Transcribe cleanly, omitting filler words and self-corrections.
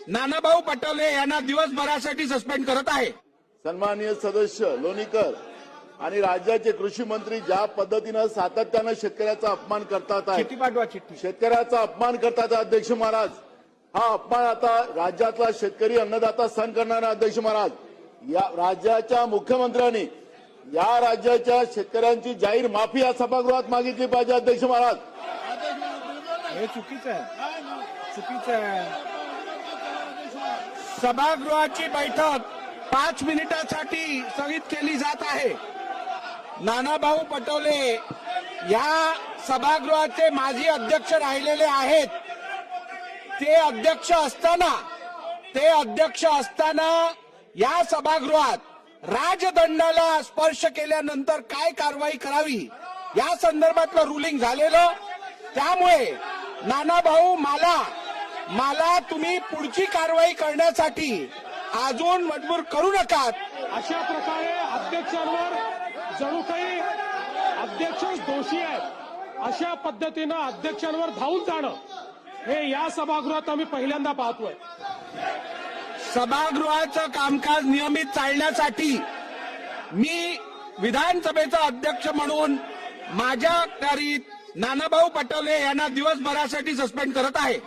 नानाभाऊ पटोले यांना दिवसभरासाठी सस्पेंड करत आहे। सन्माननीय सदस्य लोणीकर आणि राज्याचे कृषी मंत्री ज्या पद्धतीनं सातत्यानं शेतकऱ्याचा अपमान करतात आहे, चिठ्ठी पाठवा, चिठ्ठी। शेतकऱ्याचा अपमान करतात आहे अध्यक्ष महाराज। हा अपमान आता राज्यातला शेतकरी अन्नदाता सहन करणार आहे अध्यक्ष महाराज। या राज्याच्या मुख्यमंत्र्यांनी या राज्याच्या शेतकऱ्यांची जाहीर माफी या सभागृहात मागितली पाहिजे अध्यक्ष महाराज। हे चुकीचं आहे, चुकीचं आहे। सभागृहाची बैठक 5 मिनिटांसाठी स्थगित केली जात आहे। नानाभाऊ पटोले या सभागृहाचे माजी अध्यक्ष राहिलेले आहेत। ते अध्यक्ष असताना या सभागृहात राजदंडाला स्पर्श केल्यानंतर काय कारवाई करावी या संदर्भातलं रुलिंग झालेलं। त्यामुळे नानाभाऊ मला तुम्ही पुढची कारवाई करण्यासाठी अजून मजबूर करू नका। अशा प्रकारे अध्यक्षांवर जणू काही अध्यक्षच दोषी आहेत अशा पद्धतीनं अध्यक्षांवर धावून जाणं हे या सभागृहात आम्ही पहिल्यांदा पाहतोय। सभागृहाचं कामकाज नियमित चालण्यासाठी मी विधानसभेचा अध्यक्ष म्हणून माझ्या अखत्यारीत नानाभाऊ पटोले यांना दिवसभरासाठी सस्पेंड करत आहे।